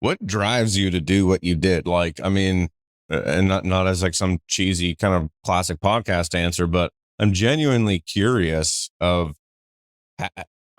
What drives you to do what you did? Like, I mean, and not as like some cheesy kind of classic podcast answer, but I'm genuinely curious of ha,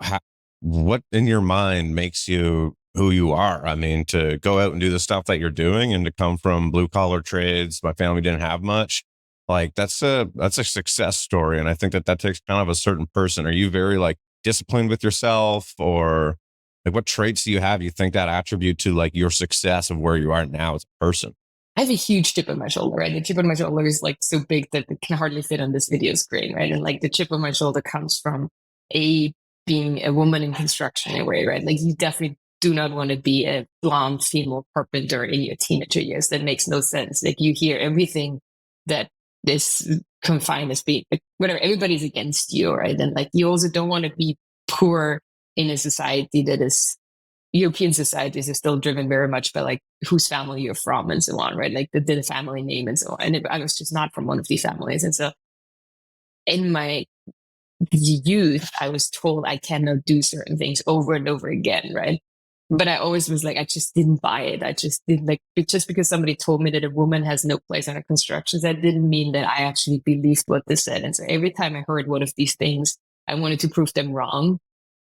ha, what in your mind makes you who you are. I mean, to go out and do the stuff that you're doing, and to come from blue collar trades. My family didn't have much. Like that's a success story, and I think that that takes kind of a certain person. Are you very like disciplined with yourself, or like what traits do you have you think that attribute to like your success of where you are now as a person? I have a huge chip on my shoulder, right? The chip on my shoulder is like so big that it can hardly fit on this video screen, right? And like the chip on my shoulder comes from a being a woman in construction in a way, right? Like you definitely do not want to be a blonde female carpenter in your teenager years. That makes no sense. Like you hear everything that is confined as being like, whatever. Everybody's against you, right? And like you also don't want to be poor in a society that is European societies are still driven very much by like whose family you're from and so on, right? Like the family name and so on. And I was just not from one of these families. And so in my youth, I was told I cannot do certain things over and over again, right? But I always was like, I just didn't buy it. I just didn't like it just because somebody told me that a woman has no place under construction, that didn't mean that I actually believed what they said. And so every time I heard one of these things, I wanted to prove them wrong.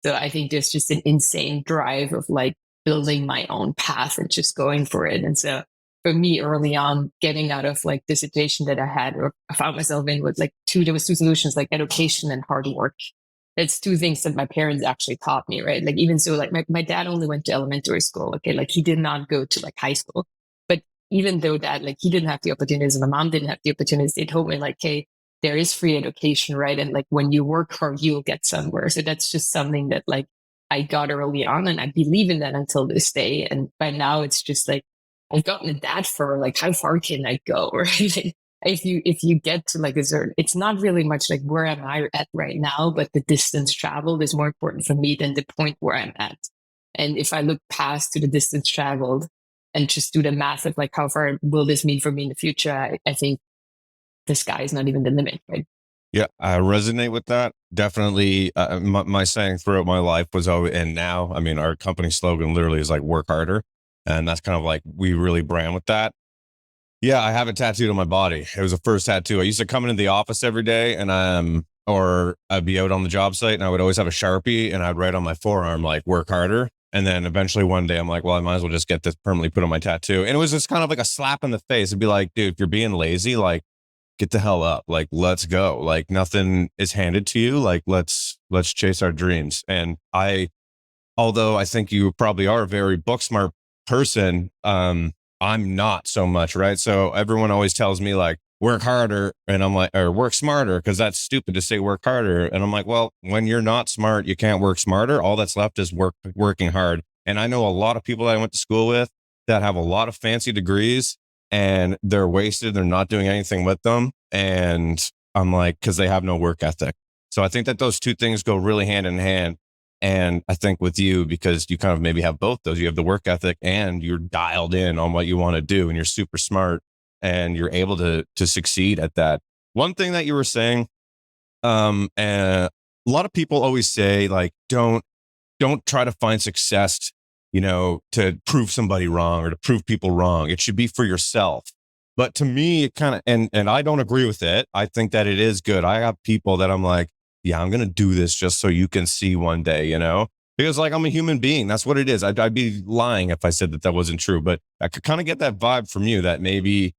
So I think there's just an insane drive of like building my own path and just going for it. And so for me early on, getting out of like the situation that I had or I found myself in was like there was two solutions, like education and hard work. That's two things that my parents actually taught me, right? Like even so, like my dad only went to elementary school. Okay. Like he did not go to like high school. But even though that, like he didn't have the opportunities and my mom didn't have the opportunities, they told me like, hey, there is free education, right? And like when you work hard, you'll get somewhere. So that's just something that like I got early on and I believe in that until this day. And by now it's just like I've gotten that for like how far can I go? Right? Like, if you get to like a certain, it's not really much like where am I at right now, but the distance traveled is more important for me than the point where I'm at. And if I look past to the distance traveled and just do the math of like how far will this mean for me in the future, I think the sky is not even the limit, right? Yeah, I resonate with that. Definitely, my saying throughout my life was always, and now, I mean, our company slogan literally is like work harder. And that's kind of like we really brand with that. Yeah, I have it tattooed on my body. It was the first tattoo. I used to come into the office every day and or I'd be out on the job site and I would always have a Sharpie and I'd write on my forearm, like work harder. And then eventually one day I'm like, well, I might as well just get this permanently put on my tattoo. And it was just kind of like a slap in the face. It'd be like, dude, if you're being lazy, like get the hell up. Like, let's go. Like nothing is handed to you. Like, let's chase our dreams. And although I think you probably are a very book smart person, I'm not so much, right? So everyone always tells me like work harder, and I'm like, or work smarter, because that's stupid to say work harder. And I'm like, well, when you're not smart, you can't work smarter. All that's left is working hard. And I know a lot of people that I went to school with that have a lot of fancy degrees and they're wasted. They're not doing anything with them. And I'm like, because they have no work ethic. So I think that those two things go really hand in hand. And I think with you, because you kind of maybe have both those, you have the work ethic and you're dialed in on what you want to do and you're super smart and you're able to succeed at that. One thing that you were saying, and a lot of people always say like, don't try to find success, to prove somebody wrong or to prove people wrong. It should be for yourself. But to me, it kind of, and I don't agree with it. I think that it is good. I have people that I'm like, yeah, I'm going to do this just so you can see one day, because like I'm a human being. That's what it is. I'd be lying if I said that that wasn't true, but I could kind of get that vibe from you that maybe,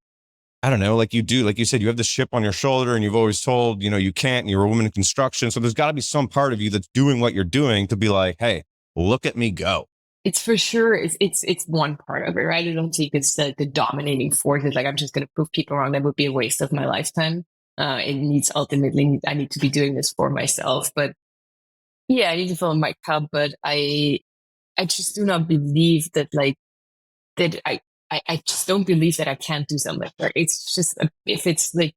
I don't know, like you do, like you said, you have this chip on your shoulder and you've always told, you can't, and you're a woman in construction. So there's got to be some part of you that's doing what you're doing to be like, hey, look at me go. It's for sure it's one part of it, right? I don't think it's the dominating force. It's like I'm just going to prove people wrong. That would be a waste of my lifetime. It needs ultimately I need to be doing this for myself. But yeah, I need to fill my cup. But I just do not believe that like that I just don't believe that I can't do something. Right? It's just if it's like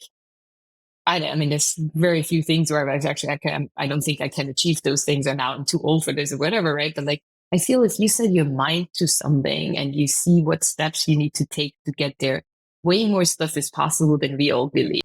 I mean, there's very few things where I've actually I don't think I can achieve those things, or now I'm too old for this or whatever, right? But like I feel if you set your mind to something and you see what steps you need to take to get there, way more stuff is possible than we all believe.